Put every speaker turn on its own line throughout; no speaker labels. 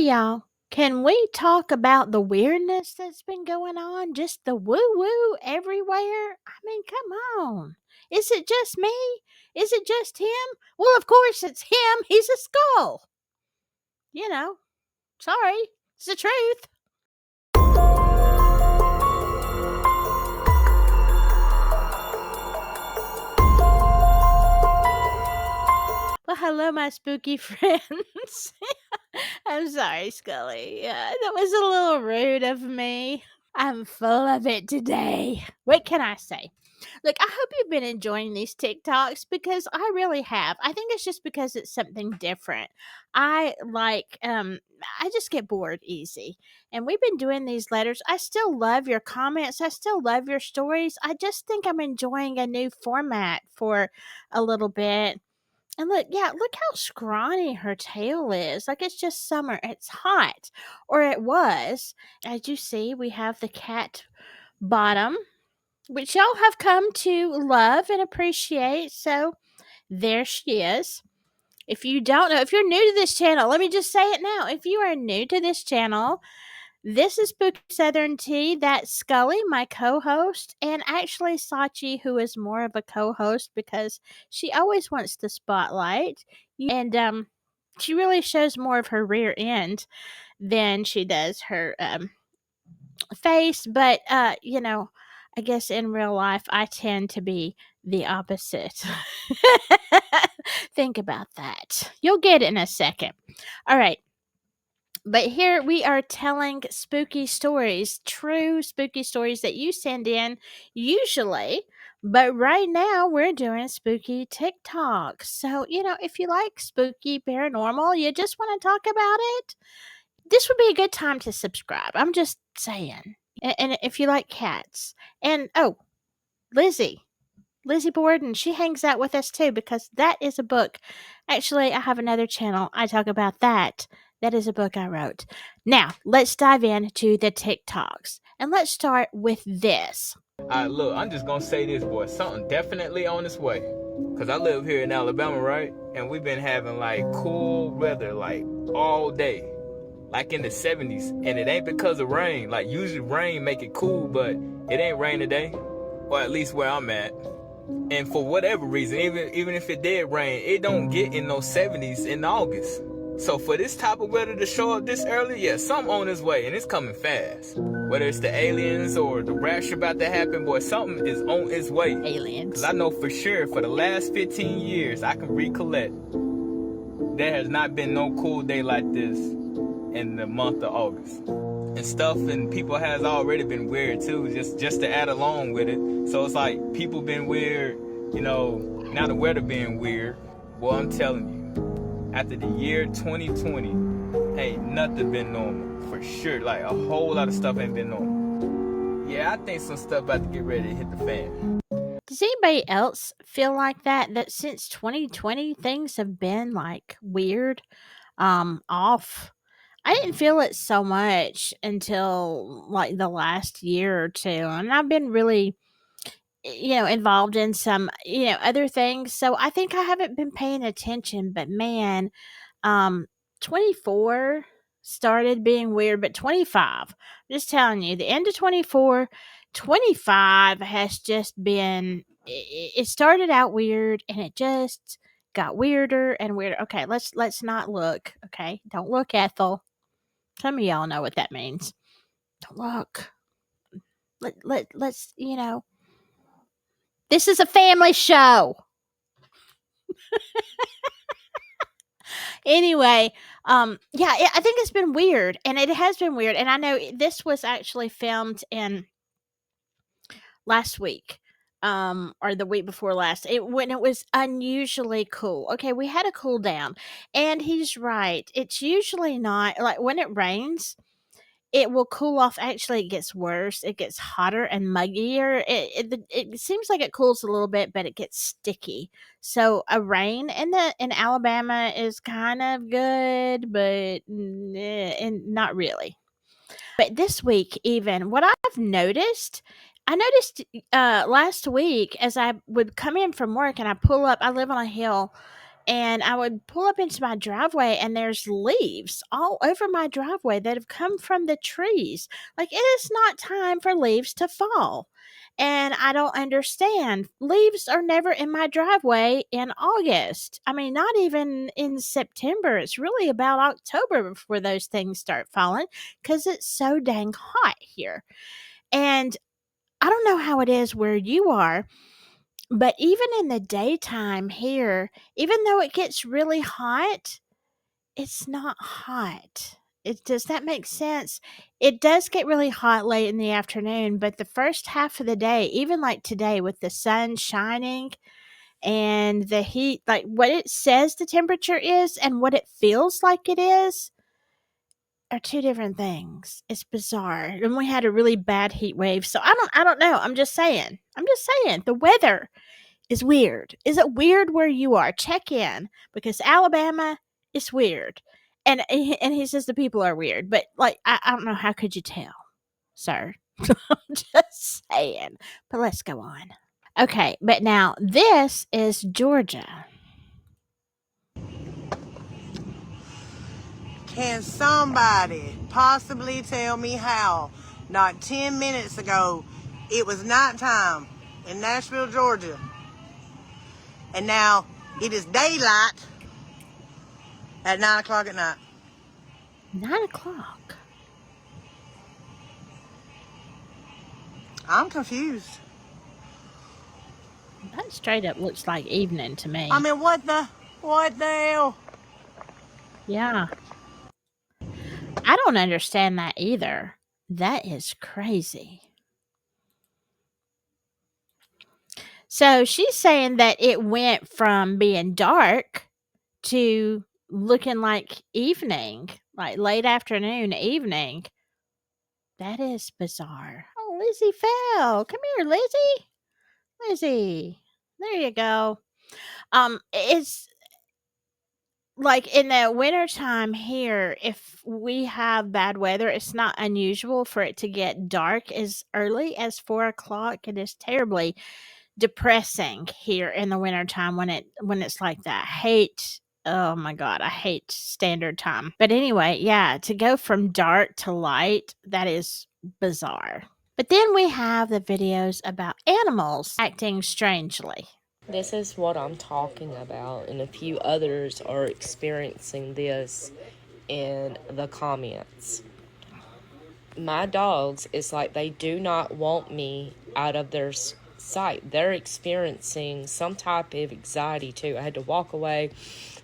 Y'all, can we talk about the weirdness that's been going on? Just the woo woo everywhere? I mean, come on. Is it just me? Is it just him? Well, of course it's him. He's a skull. You know, sorry. It's the truth. Well, hello, my spooky friends. I'm sorry, Scully. That was a little rude of me. I'm full of it today. What can I say? Look, I hope you've been enjoying these TikToks because I really have. I think it's just because it's something different. I like I just get bored easy. And we've been doing these letters. I still love your comments. I still love your stories. I just think I'm enjoying a new format for a little bit. And look, yeah, look how scrawny her tail is. Like it's just summer. It's hot. Or it was. As you see, we have the cat bottom, which y'all have come to love and appreciate. So there she is. If you don't know, if you're new to this channel, let me just say it now. If you are new to this channel, this is Spooky Southern Tea. That's Scully, my co-host, and actually Sachi, who is more of a co-host because she always wants the spotlight, and she really shows more of her rear end than she does her face. But I guess in real life, I tend to be the opposite. Think about that. You'll get it in a second. All right. But here we are telling spooky stories, true spooky stories that you send in usually. But right now we're doing spooky TikTok. So, if you like spooky paranormal, you just want to talk about it, this would be a good time to subscribe. I'm just saying. And if you like cats. And oh, Lizzy. Lizzy Borden, she hangs out with us too because that is a book. Actually, I have another channel. I talk about that. That is a book I wrote. Now, let's dive into the TikToks. And let's start with this.
All right, look, I'm just gonna say this, boy. Something definitely on its way. Cause I live here in Alabama, right? And we've been having like cool weather like all day. Like in the 70s. And it ain't because of rain. Like usually rain make it cool, but it ain't rain today. Or at least where I'm at. And for whatever reason, even if it did rain, it don't get in those 70s in August. So for this type of weather to show up this early, yeah, something on its way, and it's coming fast. Whether it's the aliens or the rapture about to happen, boy, something is on its way.
Aliens.
Because I know for sure for the last 15 years, I can recollect, there has not been no cool day like this in the month of August. And stuff and people has already been weird too, just to add along with it. So it's like people been weird, now the weather being weird. Well, I'm telling you, after the year 2020, ain't nothing been normal for sure. Like a whole lot of stuff ain't been normal. Yeah, I think some stuff about to get ready to hit the fan.
Does anybody else feel like that? That since 2020 things have been like weird, off. I didn't feel it so much until like the last year or two. And I've been really, involved in some, other things. So I think I haven't been paying attention. But man, um, 24 started being weird, but 25, I'm just telling you, the end of 24, 25 has just been, it started out weird and it just got weirder and weirder. Okay, let's not look. Okay, don't look, Ethel. Some of y'all know what that means. Don't look. Let's, this is a family show. Anyway, yeah, I think it's been weird, and it has been weird. And I know this was actually filmed in last week, or the week before last. When it was unusually cool. Okay, we had a cool down, and he's right. It's usually not like when it rains. It will cool off. Actually, it gets worse. It gets hotter and muggier. It seems like it cools a little bit, but it gets sticky. So a rain in Alabama is kind of good, but and not really. But this week, even what I've noticed, I noticed last week as I would come in from work and I pull up. I live on a hill, And I would pull up into my driveway and there's leaves all over my driveway that have come from the trees. Like, it is not time for leaves to fall. And I don't understand. Leaves are never in my driveway in August. I mean, not even in September. It's really about October before those things start falling because it's so dang hot here. And I don't know how it is where you are, but even in the daytime here, even though it gets really hot, it's not hot. Does that make sense? It does get really hot late in the afternoon, but the first half of the day, even like today with the sun shining and the heat, like what it says the temperature is and what it feels like it is are two different things. It's bizarre. And we had a really bad heat wave. So I don't know. I'm just saying. I'm just saying. The weather is weird. Is it weird where you are? Check in because Alabama is weird. And he says the people are weird, but like I don't know how could you tell, sir? I'm just saying. But let's go on. Okay, but now this is Georgia.
Can somebody possibly tell me how, not 10 minutes ago, it was nighttime in Nashville, Georgia, and now it is daylight at 9 o'clock at night?
9 o'clock.
I'm confused.
That straight up looks like evening to me.
I mean, what the hell?
Yeah. I don't understand that either. That is crazy. So she's saying that it went from being dark to looking like evening, like late afternoon, evening. That is bizarre. Oh, Lizzy fell. Come here, Lizzy. Lizzy. There you go. It's like in the wintertime here, if we have bad weather, it's not unusual for it to get dark as early as 4 o'clock. It is terribly depressing here in the wintertime when it's like that. I hate oh my god, I hate standard time. But anyway, yeah, to go from dark to light, that is bizarre. But then we have the videos about animals acting strangely.
This is what I'm talking about, and a few others are experiencing this in the comments. My dogs, it's like they do not want me out of their sight. They're experiencing some type of anxiety too. I had to walk away,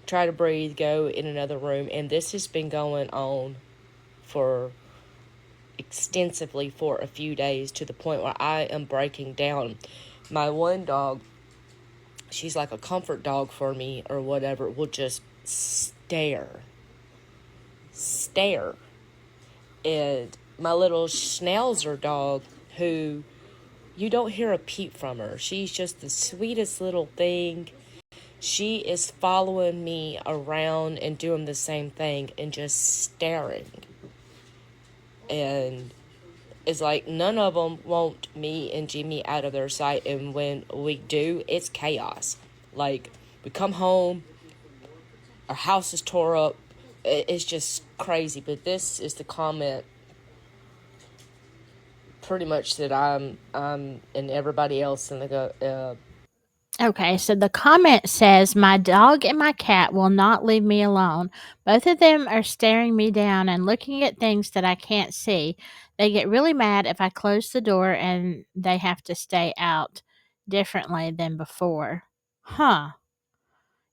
try to breathe, go in another room, and this has been going on for extensively for a few days to the point where I am breaking down. My one dog, she's like a comfort dog for me or whatever, will just stare. And my little schnauzer dog, who you don't hear a peep from her, she's just the sweetest little thing. She is following me around and doing the same thing and just staring. And it's like none of them want me and Jimmy out of their sight, and when we do, it's chaos. Like, we come home, our house is tore up, it's just crazy. But this is the comment pretty much that I'm and everybody else in the
Okay, so the comment says, "My dog and my cat will not leave me alone. Both of them are staring me down and looking at things that I can't see. They get really mad if I close the door and they have to stay out differently than before." Huh.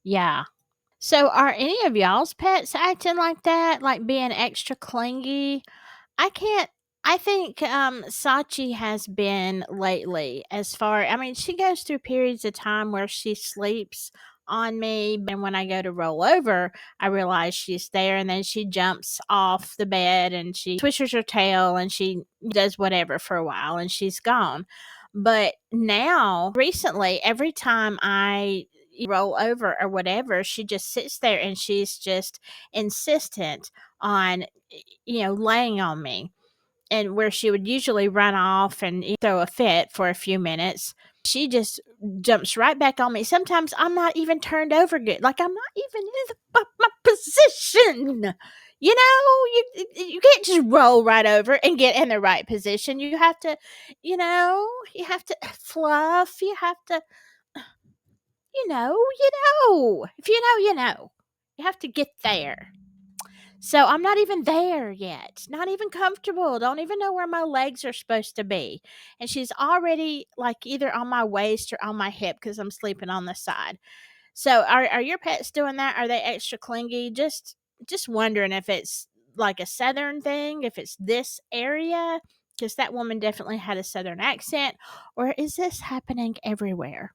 Yeah. So are any of y'all's pets acting like that? Like being extra clingy? I can't I think, Sachi has been lately as far I mean, she goes through periods of time where she sleeps on me, and when I go to roll over, I realize she's there, and then she jumps off the bed, and she twishes her tail, and she does whatever for a while, and she's gone. But now, recently, every time I roll over or whatever, she just sits there, and she's just insistent on, laying on me, and where she would usually run off and throw a fit for a few minutes, she just jumps right back on me. Sometimes I'm not even turned over good. Like, I'm not even in my position. You can't just roll right over and get in the right position. You have to, you have to fluff. You have to, If you know, you know. You have to get there. So I'm not even there yet. Not even comfortable. Don't even know where my legs are supposed to be. And she's already like either on my waist or on my hip because I'm sleeping on the side. So are your pets doing that? Are they extra clingy? Just wondering if it's like a southern thing, if it's this area, because that woman definitely had a southern accent, or is this happening everywhere?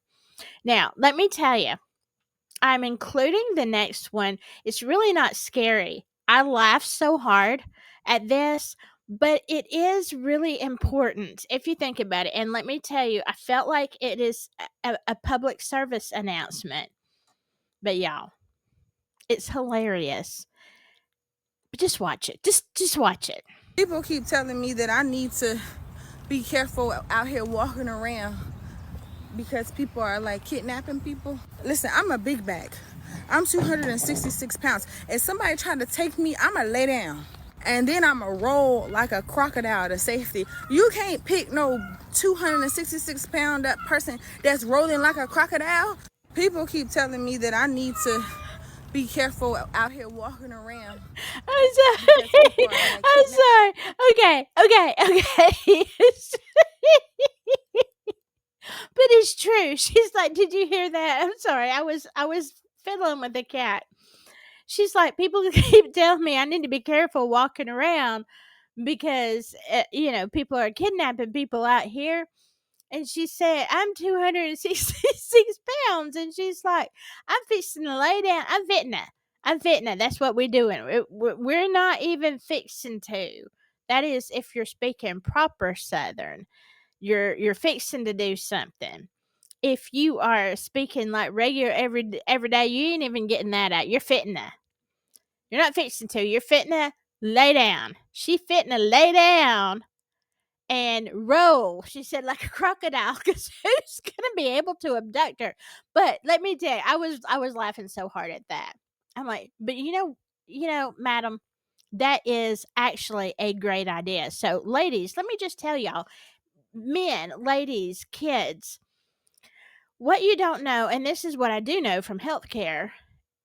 Now, let me tell you, I'm including the next one. It's really not scary. I laughed so hard at this, but it is really important if you think about it. And let me tell you, I felt like it is a public service announcement. But y'all, it's hilarious. But just watch it. Just watch it.
People keep telling me that I need to be careful out here walking around because people are like kidnapping people. Listen, I'm a big bag. I'm 266 pounds. If somebody trying to take me, I'ma lay down. And then I'ma roll like a crocodile to safety. You can't pick no 266 pound person that's rolling like a crocodile. People keep telling me that I need to be careful out here walking around.
I'm sorry.
Like
I'm sorry. Okay. But it's true. She's like, "Did you hear that?" I'm sorry. I was fiddling with the cat. She's like, "People keep telling me I need to be careful walking around because people are kidnapping people out here." And she said, "I'm 266 pounds." And she's like, "I'm fixing to lay down. I'm fitting to. That's what we're doing. We're not even fixing to. That is, if you're speaking proper Southern, you're fixing to do something. If you are speaking like regular every day, you ain't even getting that out. You're fitting to. You're not fixing to. You're fitting to lay down. She fitting to lay down and roll," she said, "like a crocodile, because who's gonna be able to abduct her?" But let me tell you, I was laughing so hard at that. I'm like, but madam, that is actually a great idea. So, ladies, let me just tell y'all, men, ladies, kids, what you don't know, and this is what I do know from healthcare,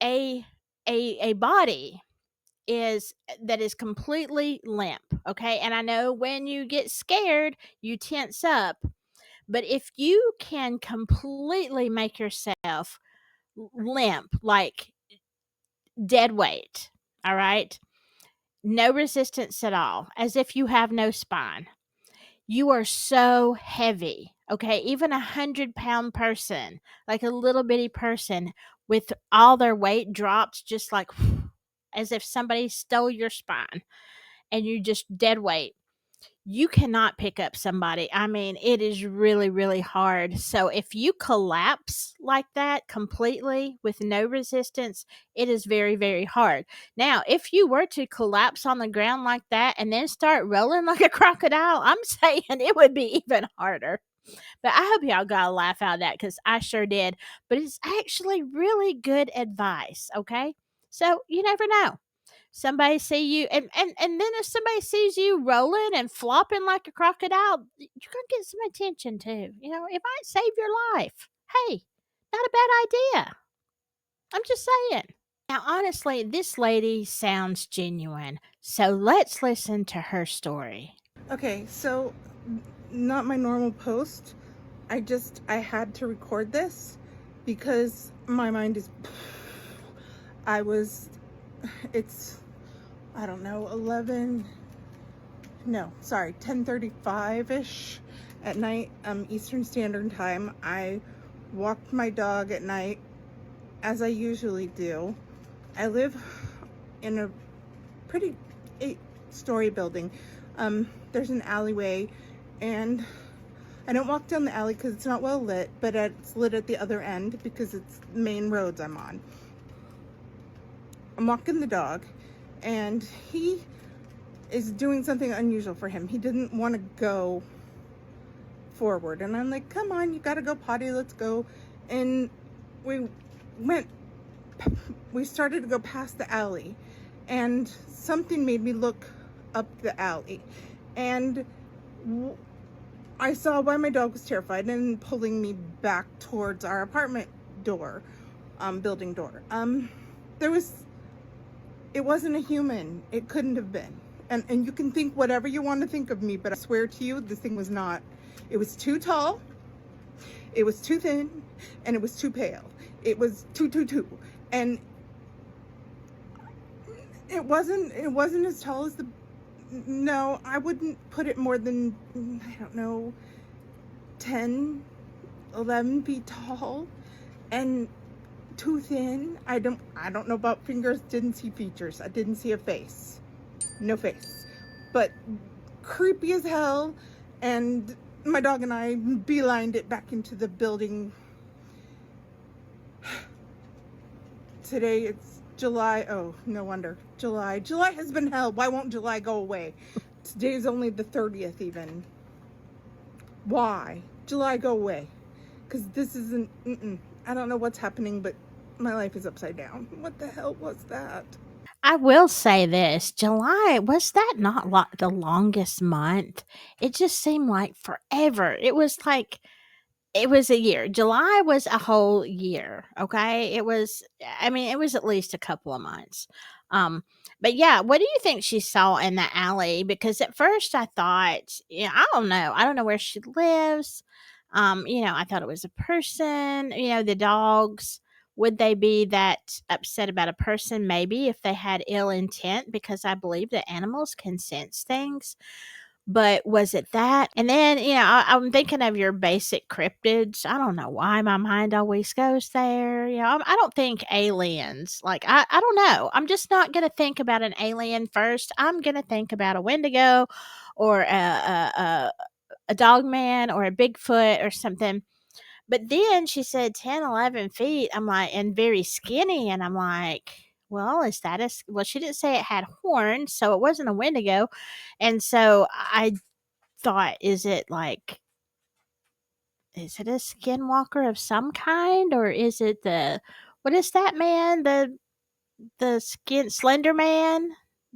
a a body that is completely limp, okay? And I know when you get scared, you tense up, but if you can completely make yourself limp, like dead weight, all right? No resistance at all, as if you have no spine. You are so heavy, okay? Even 100-pound person, like a little bitty person with all their weight dropped, just like as if somebody stole your spine and you just dead weight. You cannot pick up somebody. I mean, it is really, really hard. So if you collapse like that completely with no resistance, it is very, very hard. Now, if you were to collapse on the ground like that and then start rolling like a crocodile, I'm saying it would be even harder. But I hope y'all got a laugh out of that because I sure did. But it's actually really good advice, okay? So you never know. Somebody see you, and then if somebody sees you rolling and flopping like a crocodile, you're gonna get some attention too. It might save your life. Hey, not a bad idea. I'm just saying. Now, honestly, this lady sounds genuine. So let's listen to her story.
Okay, so not my normal post. I had to record this because my mind is it's I don't know, 10:35ish at night, Eastern Standard Time. I walked my dog at night as I usually do. I live in a pretty 8-story building. There's an alleyway, and I don't walk down the alley because it's not well lit, but it's lit at the other end because it's main roads I'm on. I'm walking the dog, and he is doing something unusual for him. He didn't want to go forward. And I'm like, come on, you gotta go potty, let's go. And we went, we started to go past the alley, and something made me look up the alley. And I saw why my dog was terrified and pulling me back towards our apartment door, building door. There was, it wasn't a human. It couldn't have been. And you can think whatever you want to think of me, but I swear to you, this thing was not. It was too tall, it was too thin, and it was too pale. It was too. And it wasn't as tall as the, no, I wouldn't put it more than, I don't know, 10, 11 feet tall, and too thin. I don't know about fingers, didn't see features. I didn't see a face. No face. But creepy as hell. And my dog and I beelined it back into the building. Today it's July. Oh, no wonder. July has been hell. Why won't July go away? Today's only the 30th even. Why? July, go away. Because this isn't, I don't know what's happening, but my life is upside down. What the hell was that?
I will say this, July, was that not the longest month? It just seemed like forever. It was a year. July was a whole year, okay? I mean, it was at least a couple of months. Um, but yeah, what do you think she saw in the alley? Because at first I thought, yeah, I don't know. I don't know where she lives. I thought it was a person. The dogs, would they be that upset about a person? Maybe if they had ill intent, because I believe that animals can sense things. But was it that? And then, I'm thinking of your basic cryptids. I don't know why my mind always goes there. I don't think aliens. Like, I don't know. I'm just not going to think about an alien first. I'm going to think about a Wendigo or a dog man or a Bigfoot or something. But then she said 10, 11 feet. I'm like, and very skinny. And I'm like, well, is that well, she didn't say it had horns, so it wasn't a Wendigo. And so I thought, is it a skinwalker of some kind, or is it what is that man? The slender man?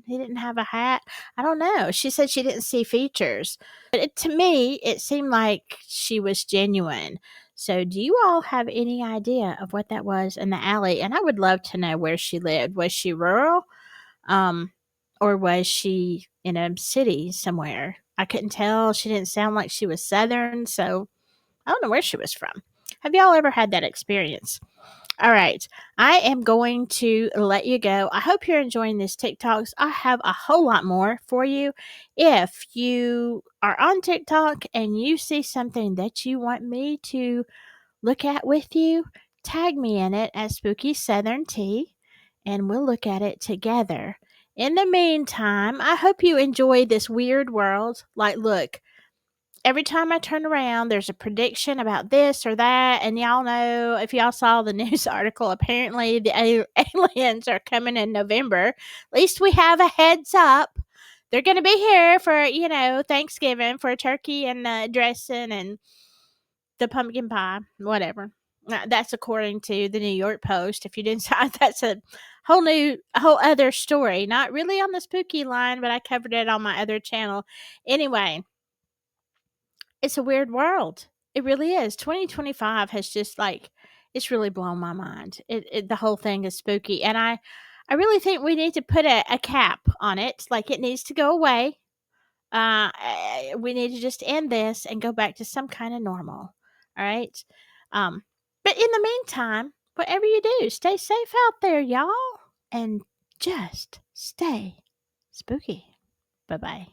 He didn't have a hat. I don't know. She said she didn't see features. But to me, it seemed like she was genuine. So, do you all have any idea of what that was in the alley? And I would love to know where she lived. Was she rural? Um, or was she in a city somewhere? I couldn't tell. She didn't sound like she was Southern, so I don't know where she was from. Have y'all ever had that experience? All right. I am going to let you go. I hope you're enjoying this TikToks. I have a whole lot more for you. If you are on TikTok and you see something that you want me to look at with you, tag me in it as Spooky Southern Tea and we'll look at it together. In the meantime, I hope you enjoy this weird world. Like, look, every time I turn around, there's a prediction about this or that. And y'all know, if y'all saw the news article, apparently the aliens are coming in November. At least we have a heads up. They're going to be here for, Thanksgiving for turkey and dressing and the pumpkin pie, whatever. That's according to the New York Post. If you didn't sign, that's a whole other story. Not really on the spooky line, but I covered it on my other channel. Anyway, it's a weird world. It really is. 2025 has just it's really blown my mind. The whole thing is spooky, and I really think we need to put a cap on it. Like, it needs to go away. We need to just end this and go back to some kind of normal. All right. Um, but in the meantime, whatever you do, stay safe out there, y'all, and just stay spooky. Bye bye.